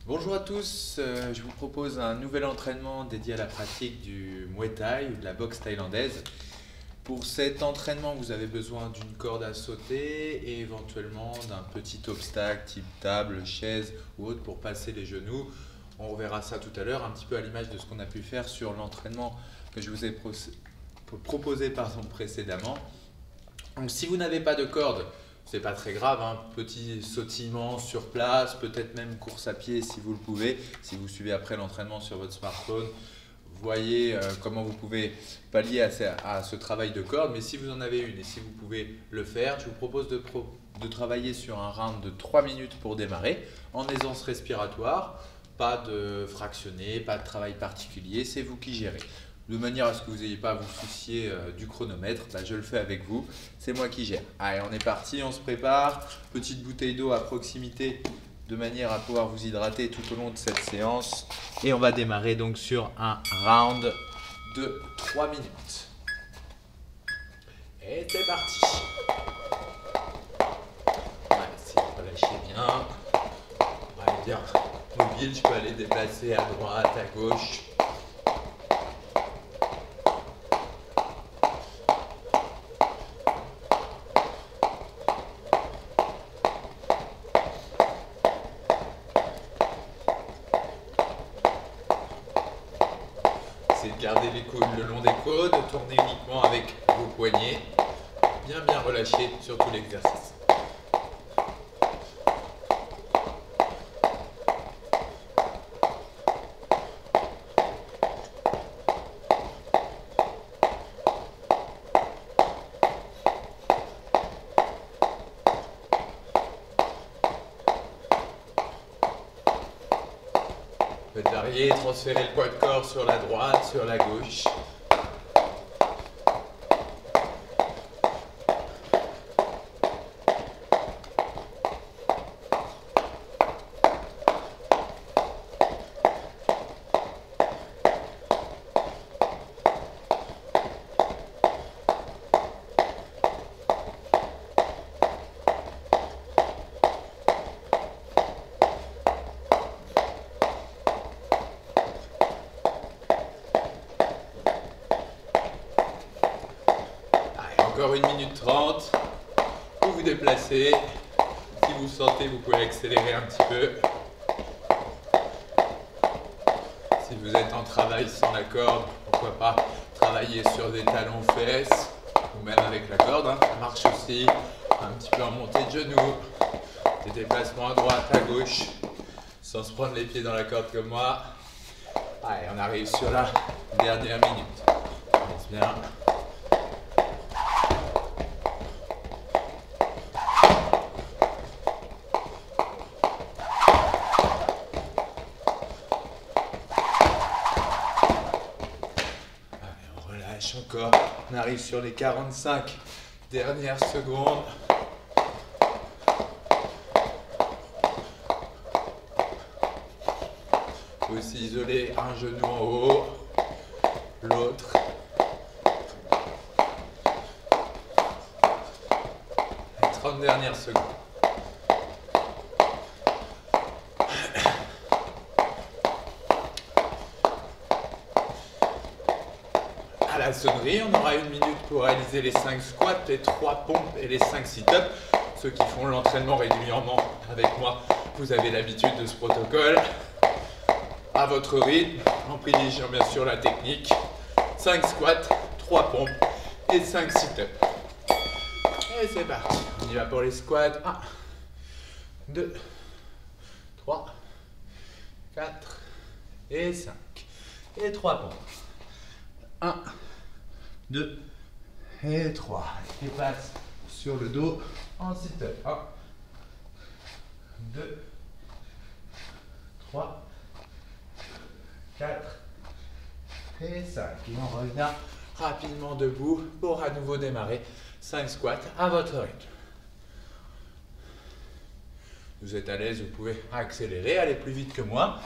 Bonjour à tous, je vous propose un nouvel entraînement dédié à la pratique du Muay Thai ou de la boxe thaïlandaise. Pour cet entraînement, vous avez besoin d'une corde à sauter et éventuellement d'un petit obstacle type table, chaise ou autre pour passer les genoux. On reverra ça tout à l'heure, un petit peu à l'image de ce qu'on a pu faire sur l'entraînement que je vous ai proposé précédemment. Donc si vous n'avez pas de corde, c'est pas très grave, hein. Petit sautillement sur place, peut-être même course à pied si vous le pouvez, si vous suivez après l'entraînement sur votre smartphone. Voyez comment vous pouvez pallier à ce travail de corde, mais si vous en avez une et si vous pouvez le faire, je vous propose de travailler sur un round de 3 minutes pour démarrer, en aisance respiratoire, pas de fractionné, pas de travail particulier, c'est vous qui gérez. De manière à ce que vous n'ayez pas à vous soucier du chronomètre, je le fais avec vous, c'est moi qui gère. Allez, on est parti, on se prépare. Petite bouteille d'eau à proximité de manière à pouvoir vous hydrater tout au long de cette séance. Et on va démarrer donc sur un round de 3 minutes. Et c'est parti. On va essayer de relâcher bien. On va aller bien mobile, je peux aller déplacer à droite, à gauche. De garder les coudes le long des côtes, de tourner uniquement avec vos poignets, bien relâcher sur tout l'exercice. Faites varier, transférez le poids de corps sur la droite, sur la gauche. Encore 1 minute 30. Vous vous déplacez. Si vous sentez, vous pouvez accélérer un petit peu. Si vous êtes en travail sans la corde, pourquoi pas travailler sur des talons fesses ou même avec la corde, hein. Ça marche aussi. Un petit peu en montée de genoux. Des déplacements à droite, à gauche, sans se prendre les pieds dans la corde comme moi. Allez, on arrive sur la dernière minute. Laisse bien. Encore, on arrive sur les 45 dernières secondes. Vous pouvez aussi isoler un genou en haut, l'autre. Les 30 dernières secondes. À la sonnerie, on aura 1 minute pour réaliser les 5 squats, les 3 pompes et les 5 sit-ups. Ceux qui font l'entraînement régulièrement avec moi, vous avez l'habitude de ce protocole. À votre rythme, en privilégiant bien sûr la technique. 5 squats, 3 pompes et 5 sit-ups. Et c'est parti. On y va pour les squats. 1, 2, 3, 4 et 5. Et 3 pompes. 1, 2 et 3. Et passe sur le dos en sit-up. 1, 2, 3, 4 et 5. Et on revient rapidement debout pour à nouveau démarrer 5 squats à votre rythme. Vous êtes à l'aise, vous pouvez accélérer, aller plus vite que moi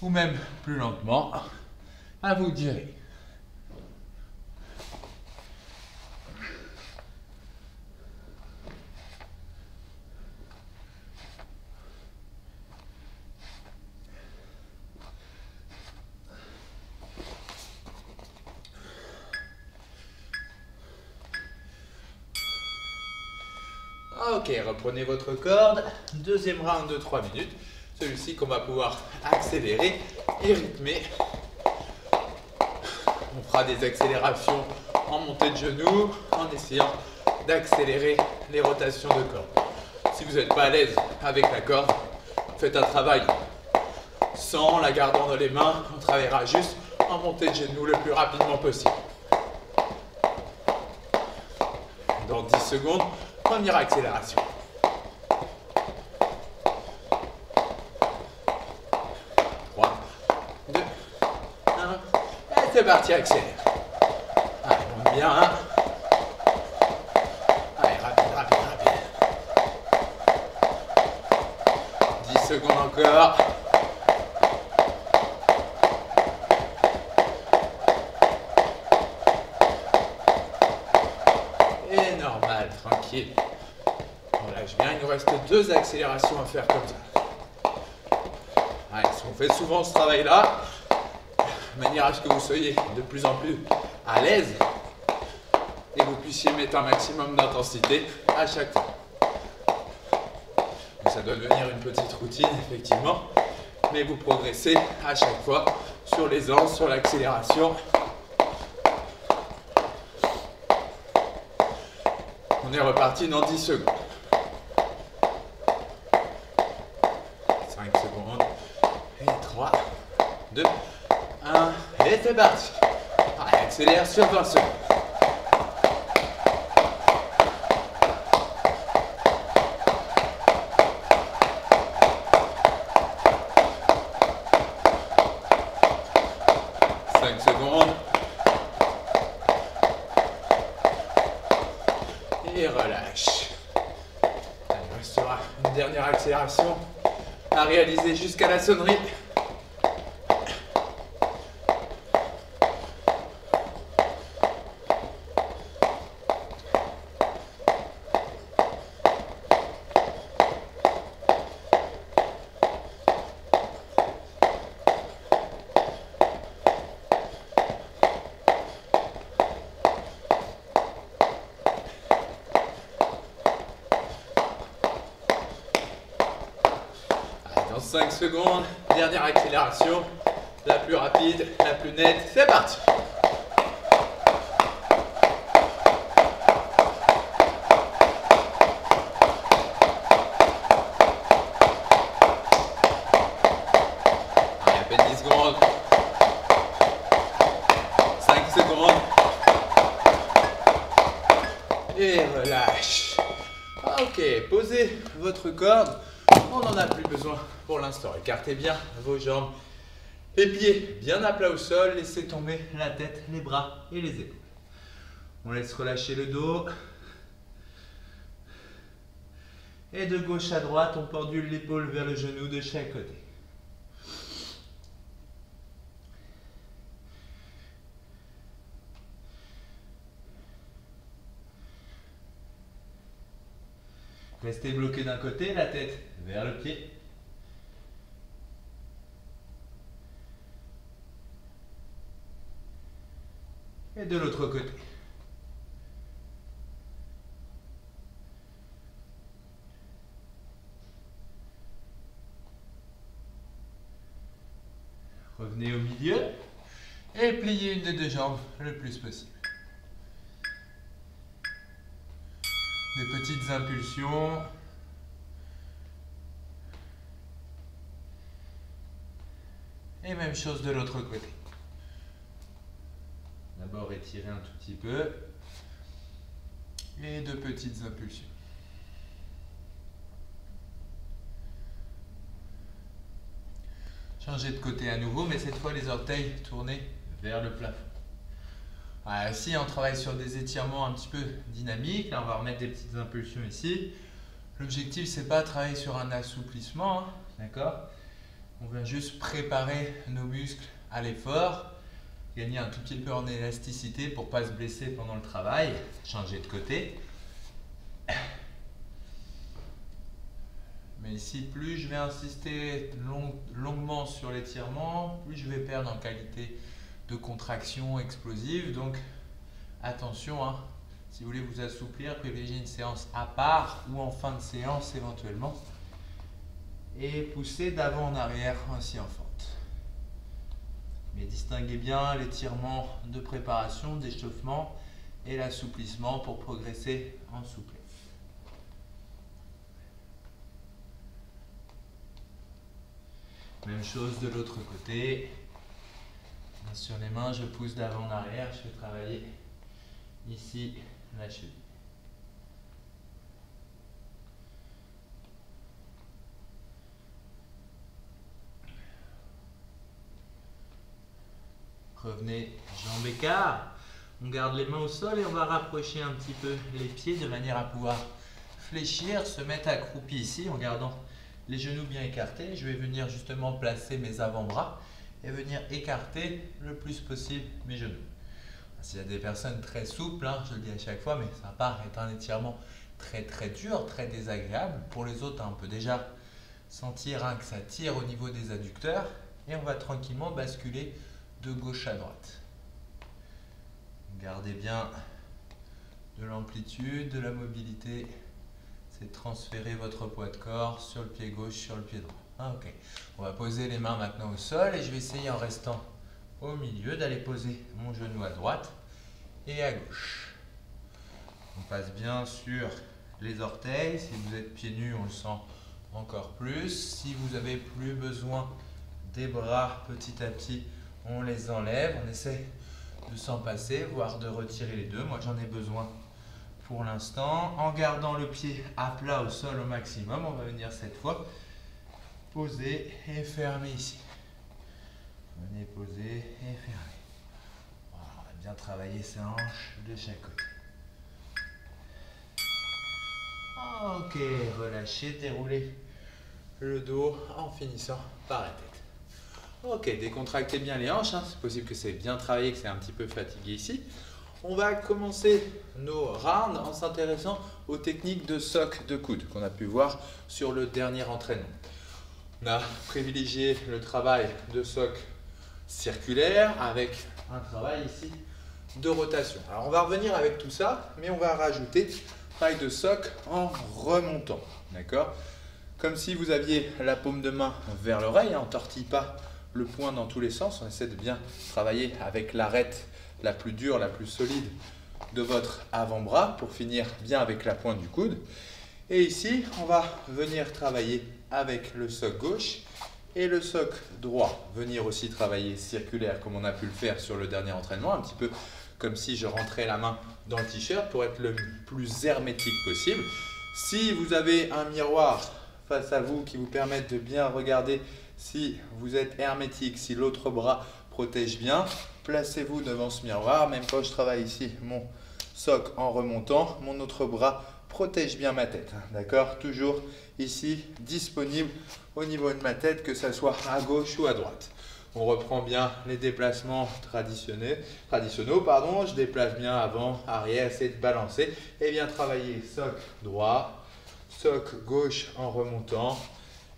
ou même plus lentement. À vous de gérer. Ok, reprenez votre corde. Deuxième round de 3 minutes. Celui-ci qu'on va pouvoir accélérer et rythmer. On fera des accélérations en montée de genoux en essayant d'accélérer les rotations de corde. Si vous n'êtes pas à l'aise avec la corde, faites un travail sans la gardant dans les mains. On travaillera juste en montée de genoux le plus rapidement possible. Dans 10 secondes, première accélération. 3, 2, 1, et c'est parti, accélère. Allez, monte bien. Allez, rapide, rapide, rapide. 10 secondes encore. Et normal, tranquille. On lâche bien, il nous reste 2 accélérations à faire comme ça. Allez, on fait souvent ce travail-là, de manière à ce que vous soyez de plus en plus à l'aise et que vous puissiez mettre un maximum d'intensité à chaque fois. Donc ça doit devenir une petite routine, effectivement, mais vous progressez à chaque fois sur l'aisance, sur l'accélération. On est reparti dans 10 secondes. 5 secondes. Et 3, 2, 1. Et c'est parti. Allez, accélère sur 20 secondes. Et relâche. Il restera une dernière accélération à réaliser jusqu'à la sonnerie. Dans 5 secondes, dernière accélération, la plus rapide, la plus nette, c'est parti. Allez, à peine 10 secondes. 5 secondes. Et relâche. Ok, posez votre corde. On n'en a plus besoin pour l'instant. Écartez bien vos jambes. Les pieds bien à plat au sol. Laissez tomber la tête, les bras et les épaules. On laisse relâcher le dos. Et de gauche à droite, on pendule l'épaule vers le genou de chaque côté. Restez bloqué d'un côté, la tête vers le pied. Et de l'autre côté. Revenez au milieu et pliez une des 2 jambes le plus possible. Des petites impulsions. Et même chose de l'autre côté. D'abord étirer un tout petit peu. Et 2 petites impulsions. Changez de côté à nouveau, mais cette fois les orteils tournés vers le plafond. Voilà, ici on travaille sur des étirements un petit peu dynamiques. Là on va remettre des petites impulsions ici. L'objectif c'est pas de travailler sur un assouplissement, hein, d'accord? On vient juste préparer nos muscles à l'effort, gagner un tout petit peu en élasticité pour ne pas se blesser pendant le travail. Changer de côté. Mais ici, plus je vais insister longuement sur l'étirement, plus je vais perdre en qualité de contraction explosive. Donc attention, hein, Si vous voulez vous assouplir, privilégiez une séance à part ou en fin de séance éventuellement. Et poussez d'avant en arrière ainsi en fente. Mais distinguez bien l'étirement de préparation, d'échauffement et l'assouplissement pour progresser en souplesse. Même chose de l'autre côté. Sur les mains, je pousse d'avant en arrière, je vais travailler ici la cheville. Revenez, jambes écart. On garde les mains au sol et on va rapprocher un petit peu les pieds de manière à pouvoir fléchir, se mettre accroupi ici en gardant les genoux bien écartés. Je vais venir justement placer mes avant-bras et venir écarter le plus possible mes genoux. S'il y a des personnes très souples, je le dis à chaque fois, mais ça part être un étirement très dur, très désagréable. Pour les autres, on peut déjà sentir que ça tire au niveau des adducteurs et on va tranquillement basculer de gauche à droite. Gardez bien de l'amplitude, de la mobilité. C'est transférer votre poids de corps sur le pied gauche, sur le pied droit. Ok. On va poser les mains maintenant au sol et je vais essayer en restant au milieu d'aller poser mon genou à droite et à gauche. On passe bien sur les orteils. Si vous êtes pieds nus, on le sent encore plus. Si vous n'avez plus besoin des bras petit à petit, on les enlève. On essaie de s'en passer, voire de retirer les deux. Moi, j'en ai besoin pour l'instant. En gardant le pied à plat au sol au maximum, on va venir cette fois poser et fermer ici. Venez poser et fermer. Voilà, on va bien travailler ses hanches de chaque côté. Ok, relâchez, déroulez le dos en finissant par la tête. Ok, décontractez bien les hanches, c'est possible que c'est bien travaillé, que c'est un petit peu fatigué ici. On va commencer nos rounds en s'intéressant aux techniques de soc de coude qu'on a pu voir sur le dernier entraînement. On a privilégié le travail de soc circulaire avec un travail ici de rotation. Alors on va revenir avec tout ça, mais on va rajouter travail de soc en remontant, d'accord? Comme si vous aviez la paume de main vers l'oreille, on ne tortille pas le poing dans tous les sens, on essaie de bien travailler avec l'arête la plus dure, la plus solide de votre avant-bras pour finir bien avec la pointe du coude. Et ici, on va venir travailler avec le soc gauche et le soc droit. Venir aussi travailler circulaire comme on a pu le faire sur le dernier entraînement, un petit peu comme si je rentrais la main dans le t-shirt pour être le plus hermétique possible. Si vous avez un miroir face à vous qui vous permette de bien regarder si vous êtes hermétique, si l'autre bras protège bien, placez-vous devant ce miroir. Même quand je travaille ici, mon soc en remontant, mon autre bras protège bien ma tête. D'accord? Toujours ici, disponible au niveau de ma tête, que ce soit à gauche ou à droite. On reprend bien les déplacements traditionnels. Je déplace bien avant, arrière, essayer de balancer et bien travailler soc droit, soc gauche en remontant.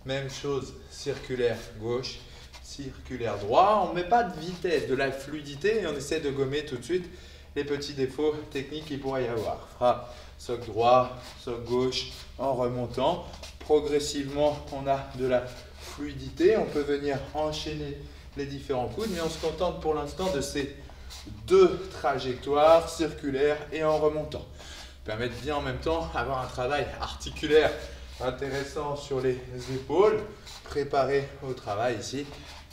Même chose, circulaire gauche, circulaire droit. On ne met pas de vitesse, de la fluidité et on essaie de gommer tout de suite les petits défauts techniques qu'il pourrait y avoir. Frappe, soc droit, soc gauche en remontant. Progressivement, on a de la fluidité. On peut venir enchaîner les différents coudes, mais on se contente pour l'instant de ces deux trajectoires circulaires et en remontant. Permettre bien en même temps d'avoir un travail articulaire intéressant sur les épaules, préparer au travail ici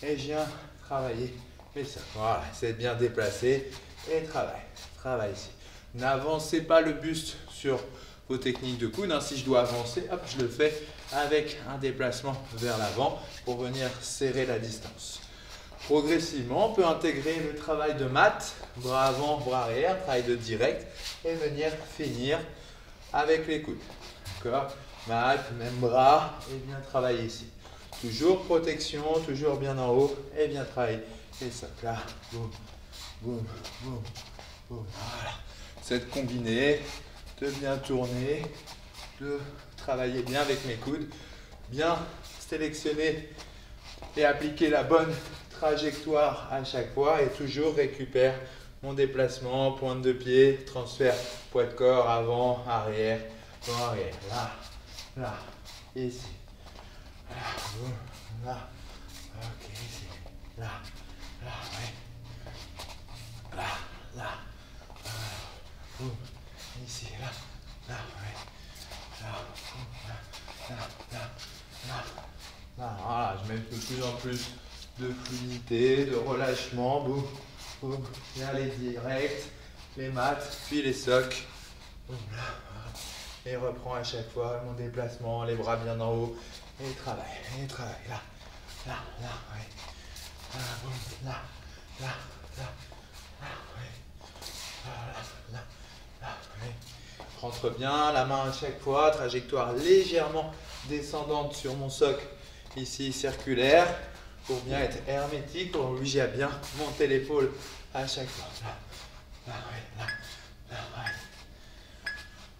et je viens travailler mes socs. Voilà, c'est bien déplacé et travail ici. N'avancez pas le buste sur vos techniques de coude. Si je dois avancer, hop, je le fais avec un déplacement vers l'avant pour venir serrer la distance. Progressivement, on peut intégrer le travail de mat, bras avant, bras arrière, travail de direct et venir finir avec les coudes. D'accord? Mat, même bras et bien travailler ici. Toujours protection, toujours bien en haut et bien travailler. Et ça, là, boum, boum, boum, boum. Voilà. C'est de combiner, de bien tourner, de travailler bien avec mes coudes, bien sélectionner et appliquer la bonne trajectoire à chaque fois et toujours récupère mon déplacement, pointe de pied, transfert, poids de corps, avant, arrière, là, là, ici, là, boum, là, ok, ici, là, ouais, là, boum, ici, là, ouais, là, boum, là, voilà, je mets de plus en plus de fluidité, de relâchement, boum, boum, là les directs, les mattes, puis les socs, boum, là, et reprends à chaque fois mon déplacement, les bras bien en haut, et travaille, là, ouais, là, boum, là, ouais, là, ouais. Rentre bien, la main à chaque fois, trajectoire légèrement descendante sur mon socle, ici circulaire, pour bien être hermétique, pour obliger à bien monter l'épaule à chaque fois. Là, ouais.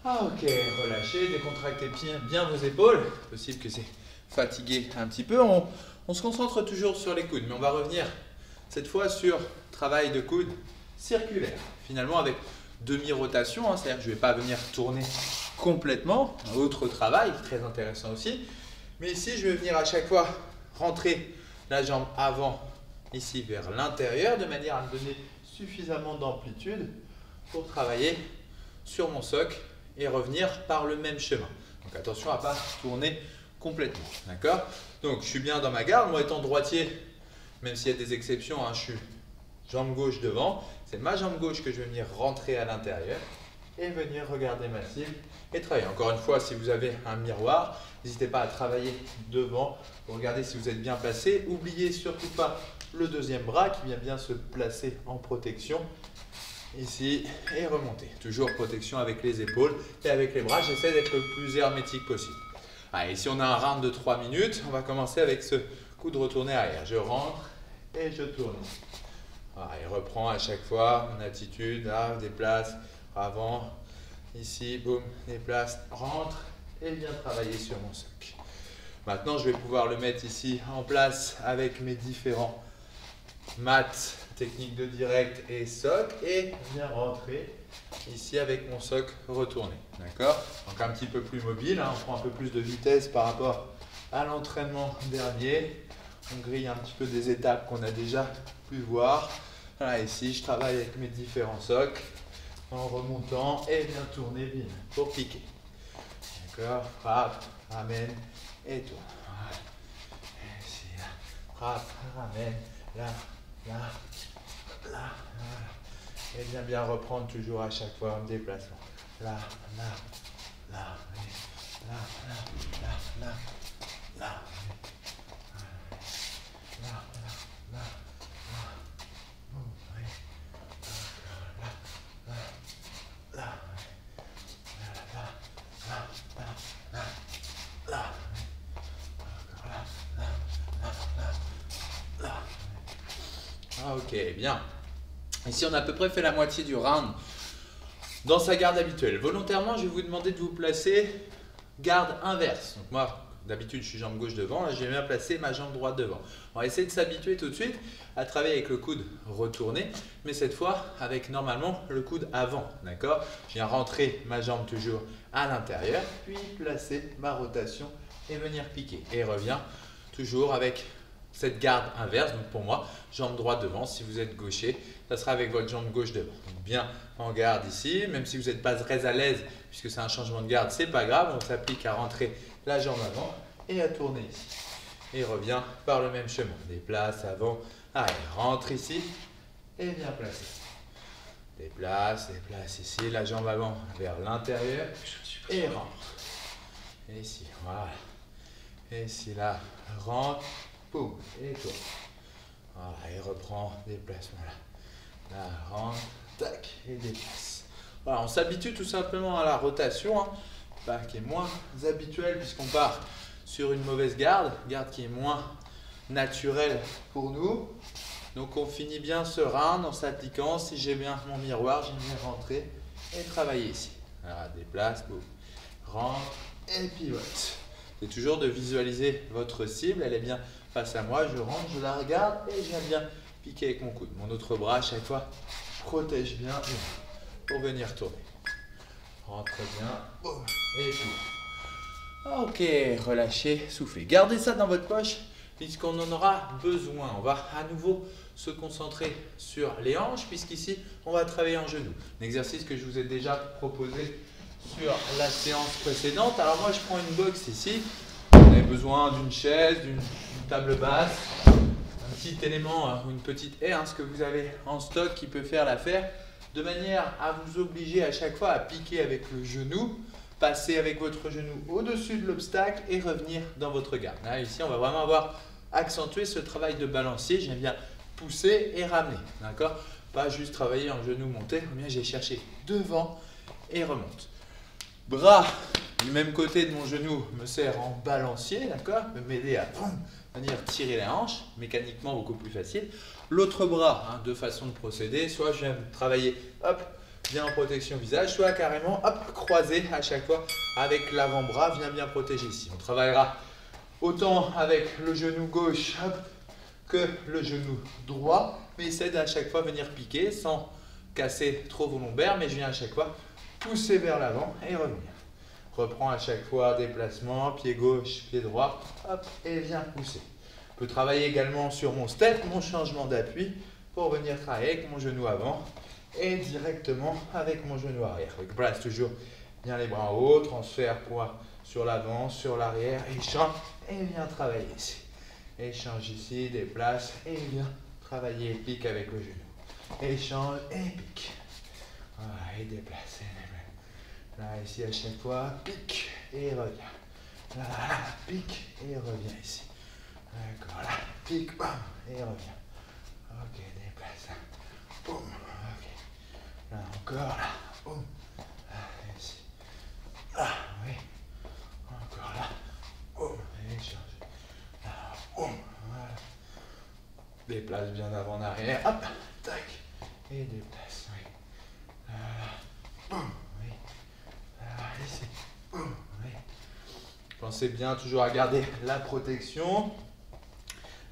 Ah, ok, relâchez, décontractez bien vos épaules. Possible que c'est fatigué un petit peu. On se concentre toujours sur les coudes, mais on va revenir cette fois sur travail de coude circulaire. Finalement avec demi-rotation, c'est-à-dire que je ne vais pas venir tourner complètement. Un autre travail, très intéressant aussi. Mais ici, je vais venir à chaque fois rentrer la jambe avant, ici vers l'intérieur, de manière à me donner suffisamment d'amplitude pour travailler sur mon socle et revenir par le même chemin. Donc attention à ne pas tourner complètement. D'accord? Donc je suis bien dans ma garde. Moi étant droitier, même s'il y a des exceptions, je suis jambe gauche devant. C'est ma jambe gauche que je vais venir rentrer à l'intérieur et venir regarder ma cible et travailler. Encore une fois, si vous avez un miroir, n'hésitez pas à travailler devant pour regarder si vous êtes bien placé. N'oubliez surtout pas le deuxième bras qui vient bien se placer en protection ici et remonter. Toujours protection avec les épaules et avec les bras. J'essaie d'être le plus hermétique possible. Allez, si on a un round de 3 minutes, on va commencer avec ce coup de retourner arrière. Je rentre et je tourne. Et reprends à chaque fois mon attitude, là, déplace, avant, ici, boum, déplace, rentre et viens travailler sur mon socle. Maintenant, je vais pouvoir le mettre ici en place avec mes différents maths, technique de direct et socle et viens rentrer ici avec mon socle retourné. D'accord? Donc un petit peu plus mobile, on prend un peu plus de vitesse par rapport à l'entraînement dernier. On grille un petit peu des étapes qu'on a déjà pu voir. Voilà, ici je travaille avec mes différents socles en remontant et bien tourner bien pour piquer. D'accord? Frappe, ramène et tourne. Voilà. Et ici, là. Frappe, ramène, là, voilà. Et bien reprendre toujours à chaque fois un déplacement. Là, oui. Là. Ok, bien. Ici, on a à peu près fait la moitié du round dans sa garde habituelle. Volontairement, je vais vous demander de vous placer garde inverse. Donc moi, d'habitude, je suis jambe gauche devant. Là, je vais bien placer ma jambe droite devant. On va essayer de s'habituer tout de suite à travailler avec le coude retourné, mais cette fois avec normalement le coude avant. D'accord? Je viens rentrer ma jambe toujours à l'intérieur, puis placer ma rotation et venir piquer. Et reviens toujours avec cette garde inverse. Donc pour moi, jambe droite devant. Si vous êtes gaucher, ça sera avec votre jambe gauche devant. Donc bien en garde ici, même si vous n'êtes pas très à l'aise puisque c'est un changement de garde, c'est pas grave. On s'applique à rentrer la jambe avant et à tourner ici. Et revient par le même chemin. Déplace avant, arrière, rentre ici et viens placer. Déplace ici, la jambe avant vers l'intérieur et rentre. Et ici, voilà. Et ici, là, rentre, boum, et tourne. Voilà, et reprend, déplacement là. Là, rentre, tac, et déplace. Voilà, on s'habitue tout simplement à la rotation, qui est moins habituelle puisqu'on part sur une mauvaise garde qui est moins naturelle pour nous. Donc on finit bien ce round en s'appliquant. Si j'ai bien mon miroir, je viens rentrer et travailler ici. Voilà, déplace, boum, rentre et pivote. C'est toujours de visualiser votre cible, elle est bien face à moi, je rentre, je la regarde et je viens bien piquer avec mon coude. Mon autre bras à chaque fois protège bien pour venir tourner. Rentre bien. Et tout. Ok, relâchez, soufflez. Gardez ça dans votre poche puisqu'on en aura besoin. On va à nouveau se concentrer sur les hanches puisqu'ici, on va travailler en genou. Un exercice que je vous ai déjà proposé sur la séance précédente. Alors moi, je prends une box ici. Vous avez besoin d'une chaise, d'une table basse, un petit élément, une petite haie, ce que vous avez en stock qui peut faire l'affaire, de manière à vous obliger à chaque fois à piquer avec le genou, passer avec votre genou au-dessus de l'obstacle et revenir dans votre garde. Là, ici, on va vraiment avoir accentué ce travail de balancier. J'aime bien pousser et ramener, d'accord? Pas juste travailler en genou monté, ou bien j'ai cherché devant et remonte. Bras du même côté de mon genou me sert en balancier, d'accord? Me m'aider à venir tirer la hanche, mécaniquement beaucoup plus facile. L'autre bras, deux façons de procéder, soit je viens travailler, hop, bien en protection visage, soit carrément, hop, croisé à chaque fois avec l'avant-bras, vient bien protéger ici. On travaillera autant avec le genou gauche, hop, que le genou droit, mais essaie à chaque fois venir piquer sans casser trop vos lombaires, mais je viens à chaque fois pousser vers l'avant et revenir. Reprends à chaque fois déplacement, pied gauche, pied droit, hop, et viens pousser. Je peux travailler également sur mon step, mon changement d'appui, pour venir travailler avec mon genou avant et directement avec mon genou arrière. Donc, place toujours bien les bras en haut, transfert poids sur l'avant, sur l'arrière, échange et viens travailler ici. Échange ici, déplace et viens travailler, pique avec le genou. Échange et pique. Voilà, et déplace. Là, ici, à chaque fois, pique et reviens. Là, pique et reviens ici. D'accord, là, pique, bam, et reviens. Ok, déplace. Boum, ok. Là, encore, là, boum. Ici. Ah, oui. Encore là, boum, et change. Là, boum, voilà. Déplace bien d'avant en arrière, hop, tac, et déplace, oui. Là, boum, oui. Là, ici, boum, oui. Pensez bien toujours à garder la protection.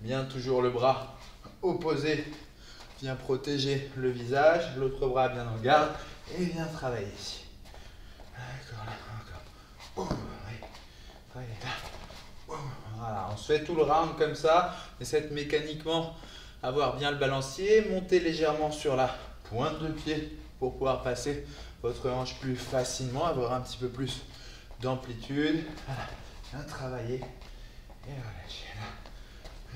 Bien toujours le bras opposé vient protéger le visage. L'autre bras bien en garde et vient travailler ici. D'accord, là, encore. Boum, oui. Travaillez là. Boum. Voilà, on se fait tout le round comme ça. Essayez de mécaniquement avoir bien le balancier. Montez légèrement sur la pointe de pied pour pouvoir passer votre hanche plus facilement, avoir un petit peu plus d'amplitude. Voilà. Bien travailler et relâcher là.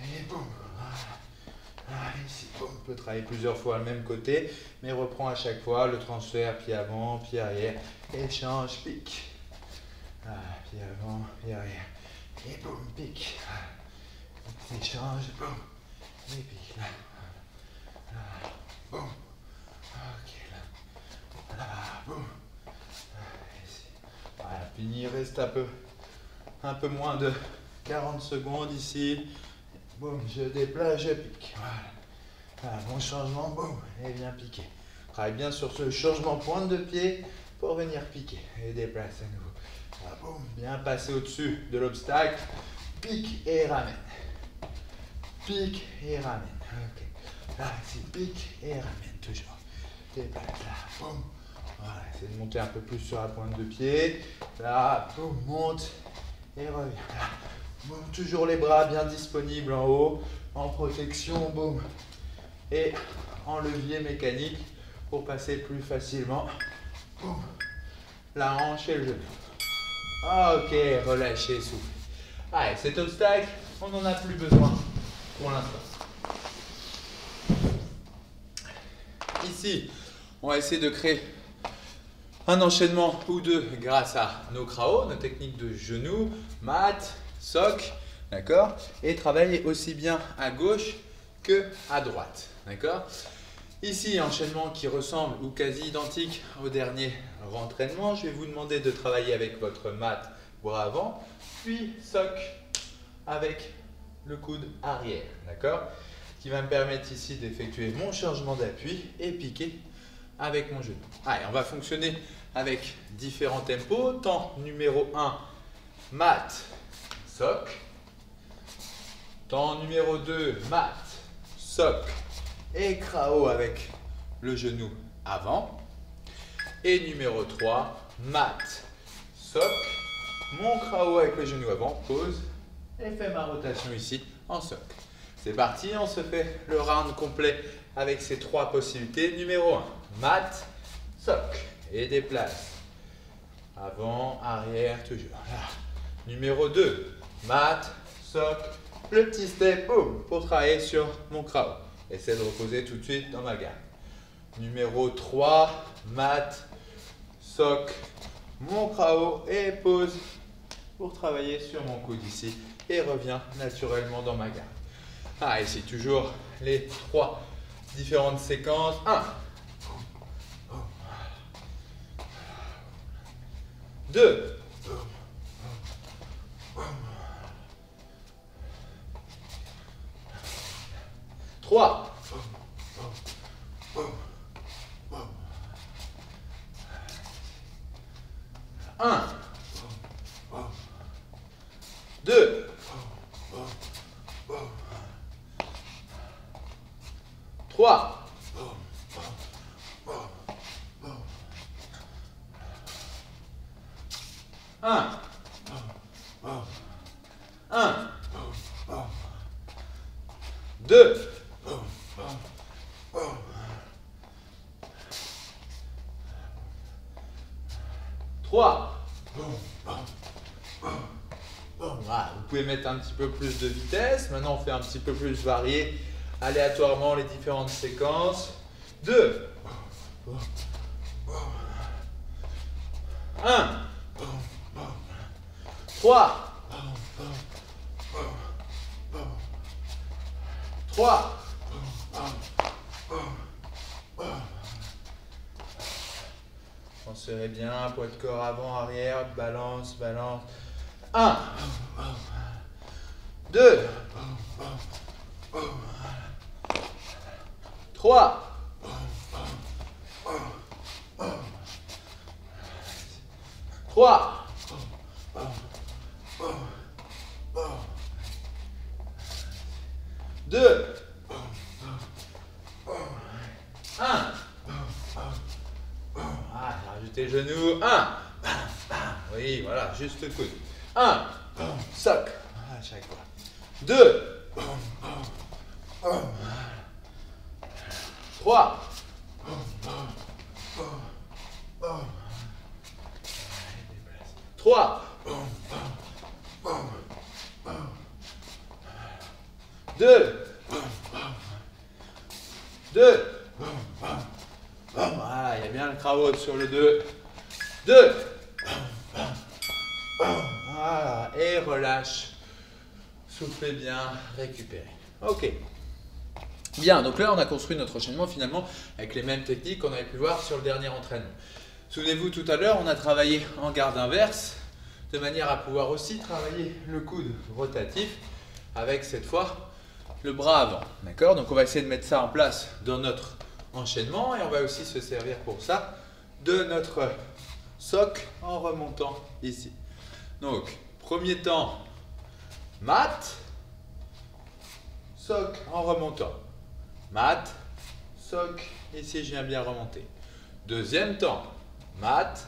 Et boum, voilà. Ici, boum. On peut travailler plusieurs fois le même côté, mais reprend à chaque fois le transfert, pied avant, pied arrière, échange, pique. Voilà, pied avant, pied arrière. Et boum, pique. Voilà. Échange, boum. Et pique là. Là, boum. Ok, là. Là, boum. Ici. Voilà, fini, il reste un peu moins de 40 secondes ici. Boum, je déplace, je pique. Voilà. Voilà, bon changement, boum, et viens piquer. Travaille bien sur ce changement pointe de pied pour venir piquer. Et déplace à nouveau. Voilà, boum, bien passer au-dessus de l'obstacle. Pique et ramène. Pique et ramène. Ok. Là, ici, pique et ramène, toujours. Déplace là, boum. Voilà, essayez de monter un peu plus sur la pointe de pied. Là, boum, monte et reviens. Là, boum, toujours les bras bien disponibles en haut, en protection, boum. Et en levier mécanique pour passer plus facilement. Boum. La hanche et le genou. Ok, relâchez, soufflez. Allez, cet obstacle, on n'en a plus besoin pour l'instant. Ici, on va essayer de créer un enchaînement ou deux grâce à nos kraos, nos techniques de genoux, mat, soc, d'accord? Et travailler aussi bien à gauche que à droite, d'accord? Ici, enchaînement qui ressemble ou quasi identique au dernier entraînement. Je vais vous demander de travailler avec votre mat bras avant, puis soc avec le coude arrière, d'accord? Qui va me permettre ici d'effectuer mon changement d'appui et piquer avec mon genou. Allez, on va fonctionner avec différents tempos. Temps numéro 1, mat, soc. Temps numéro 2, mat, soc et krao avec le genou avant. Et numéro 3, mat, soc, mon krao avec le genou avant, pause et fais ma rotation ici en soc. C'est parti, on se fait le round complet avec ces 3 possibilités. Numéro 1, mat, soc et déplace. Avant, arrière, toujours. Là. Numéro 2, mat, soc, le petit step, boum, pour travailler sur mon krao. Essaie de reposer tout de suite dans ma garde. Numéro 3, mat, soc, mon krao et pause pour travailler sur mon coude ici et reviens naturellement dans ma garde. Ah, ici toujours les 3 différentes séquences. 1, 2, 3, 1, 2, 3, 1, 1, 2, 3. Voilà, vous pouvez mettre un petit peu plus de vitesse. Maintenant, on fait un petit peu plus varié aléatoirement les différentes séquences. 2, 1, 3, 3, 'Serrez bien, poids de corps avant, arrière, balance, balance. 1, 2, 3, 3, 2, 1. Rajoutez genoux. 1. Oui, voilà, juste le coude. 1. Soc. À chaque fois. 2. 3. 3. 2. 2. Voilà, il y a bien le krao sur le 2. 2. Voilà, et relâche. Soufflez bien, récupérez. Ok. Bien, donc là, on a construit notre enchaînement finalement avec les mêmes techniques qu'on avait pu voir sur le dernier entraînement. Souvenez-vous, tout à l'heure, on a travaillé en garde inverse de manière à pouvoir aussi travailler le coude rotatif avec cette fois le bras avant. D'accord? Donc, on va essayer de mettre ça en place dans notre enchaînement et on va aussi se servir pour ça de notre soc en remontant ici. Donc, premier temps, mat, soc en remontant. Mat, soc, ici je viens bien remonter. Deuxième temps, mat,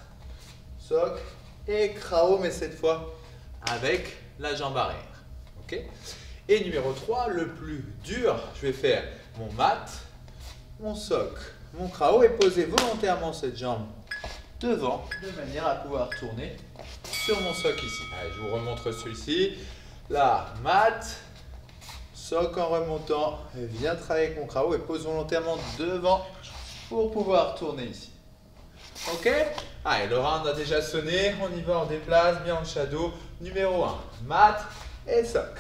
soc et krao, mais cette fois avec la jambe arrière. Ok? Et numéro 3, le plus dur, je vais faire mon mat, mon soc, mon krao et poser volontairement cette jambe devant de manière à pouvoir tourner sur mon soc ici. Allez, je vous remontre celui-ci. Là, mat, soc en remontant, et viens travailler avec mon krao et pose volontairement devant pour pouvoir tourner ici. Ok? Allez, le round a déjà sonné, on y va, on déplace, bien en shadow. Numéro 1, mat et soc.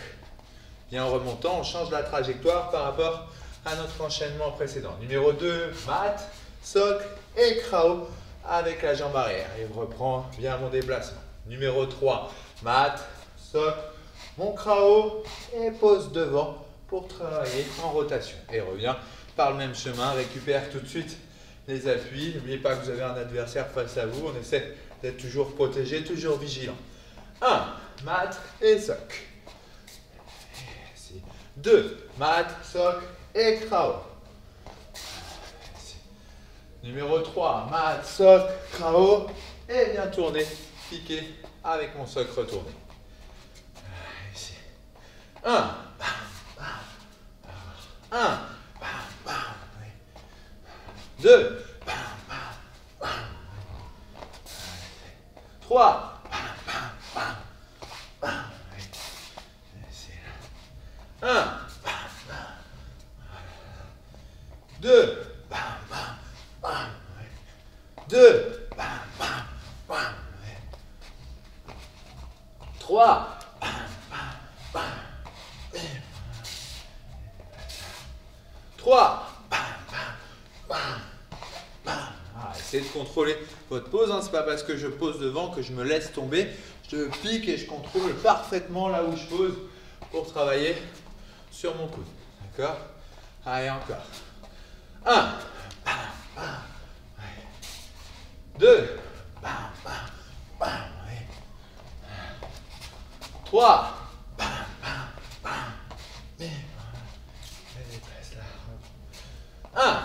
Bien en remontant, on change la trajectoire par rapport à notre enchaînement précédent. Numéro 2, mat, soc et krao avec la jambe arrière. Et je reprends bien mon déplacement. Numéro 3, mat, soc, mon krao et pose devant pour travailler en rotation. Et reviens par le même chemin, récupère tout de suite les appuis. N'oubliez pas que vous avez un adversaire face à vous. On essaie d'être toujours protégé, toujours vigilant. 1, mat et soc. 2, mat, soc et krao. Numéro 3, mat, socle, krao. Et bien tourner, piquer avec mon socle retourné. Ici. 1. 1. 2. 3. 1. 2. 2. 3. 3. Essayez de contrôler votre pose. Hein. Ce n'est pas parce que je pose devant que je me laisse tomber. Je pique et je contrôle parfaitement là où je pose pour travailler sur mon coude. D'accord? Allez, encore. 1. 2. 3. 1.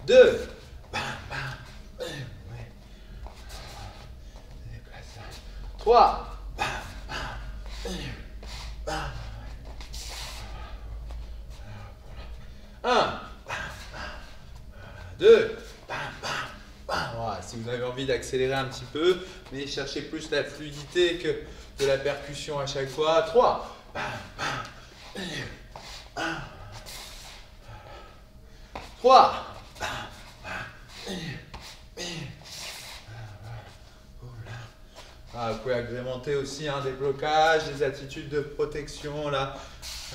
2. 3. 1. 2. Voilà, si vous avez envie d'accélérer un petit peu, mais cherchez plus la fluidité que de la percussion à chaque fois. 3. 3. Vous pouvez agrémenter aussi des blocages, des attitudes de protection là,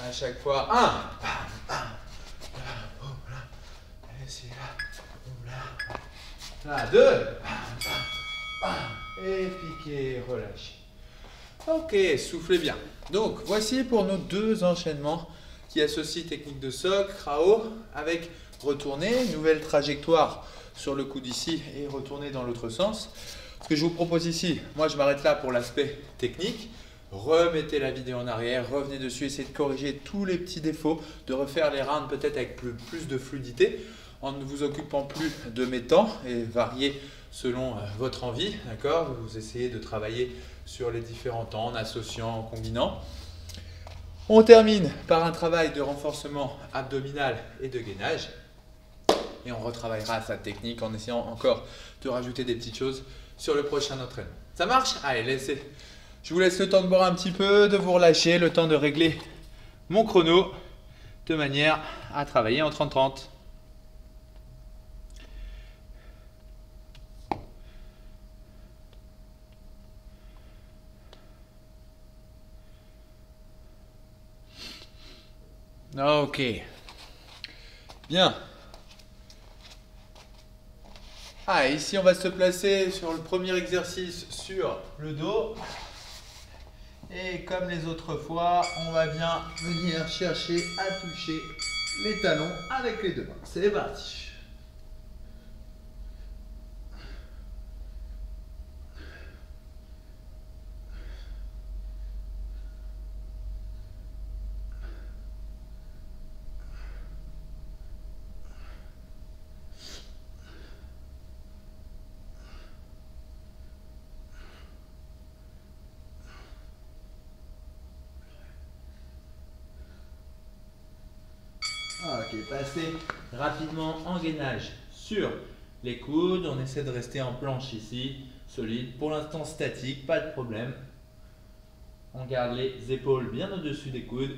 à chaque fois. 1. Là, 2. Et piquez, relâchez. Ok, soufflez bien. Donc, voici pour nos 2 enchaînements qui associent technique de socle, krao, avec retourner, nouvelle trajectoire sur le coude ici et retourner dans l'autre sens. Ce que je vous propose ici, moi je m'arrête là pour l'aspect technique. Remettez la vidéo en arrière, revenez dessus, essayez de corriger tous les petits défauts, de refaire les rounds peut-être avec plus de fluidité, en ne vous occupant plus de mes temps et varier selon votre envie. D'accord? Vous essayez de travailler sur les différents temps en associant, en combinant. On termine par un travail de renforcement abdominal et de gainage. Et on retravaillera sa technique en essayant encore de rajouter des petites choses sur le prochain entraînement. Ça marche? Allez, je vous laisse le temps de boire un petit peu, de vous relâcher, le temps de régler mon chrono de manière à travailler en 30-30. Ok. Bien. Ici, on va se placer sur le premier exercice sur le dos. Et comme les autres fois, on va bien venir chercher à toucher les talons avec les 2 mains. C'est parti. Ok, passer rapidement en gainage sur les coudes. On essaie de rester en planche ici, solide. Pour l'instant statique, pas de problème. On garde les épaules bien au-dessus des coudes.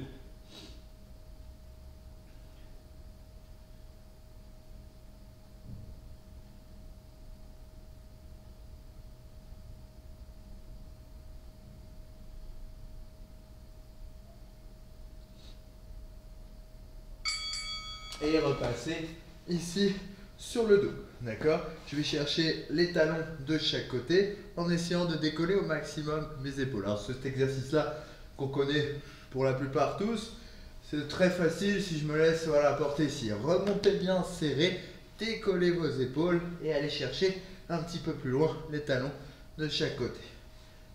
Et repasser ici sur le dos. D'accord? Je vais chercher les talons de chaque côté en essayant de décoller au maximum mes épaules. Alors cet exercice-là qu'on connaît pour la plupart tous, c'est très facile si je me laisse porter ici. Remontez bien serré, décollez vos épaules et allez chercher un petit peu plus loin les talons de chaque côté.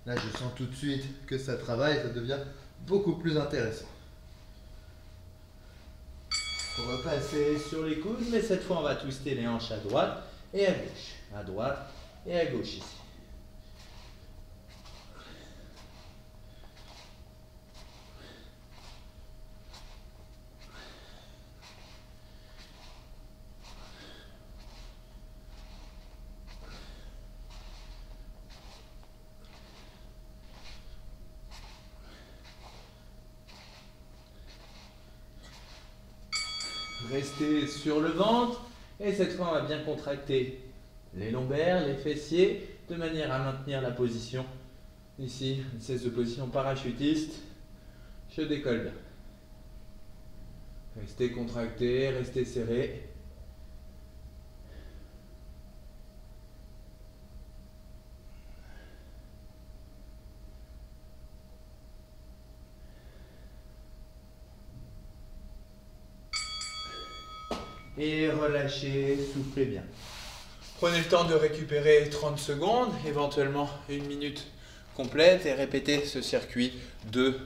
Là, je sens tout de suite que ça travaille, ça devient beaucoup plus intéressant. Repasser sur les coudes, mais cette fois on va twister les hanches à droite et à gauche. À droite et à gauche ici. Restez sur le ventre et cette fois on va bien contracter les lombaires, les fessiers de manière à maintenir la position. Ici, c'est cette position parachutiste. Je décolle bien. Restez contracté, restez serré. Et relâchez, soufflez bien. Prenez le temps de récupérer 30 secondes, éventuellement 1 minute complète et répétez ce circuit 2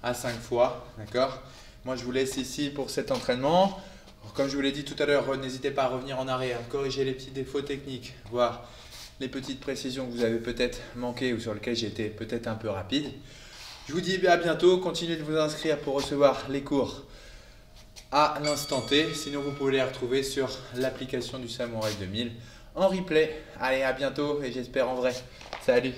à 5 fois. D'accord ? Moi, je vous laisse ici pour cet entraînement. Comme je vous l'ai dit tout à l'heure, n'hésitez pas à revenir en arrière, corriger les petits défauts techniques, voir les petites précisions que vous avez peut-être manquées ou sur lesquelles j'ai été peut-être un peu rapide. Je vous dis à bientôt. Continuez de vous inscrire pour recevoir les cours à l'instant T. Sinon, vous pouvez les retrouver sur l'application du Samouraï 2000 en replay. Allez, à bientôt et j'espère en vrai. Salut!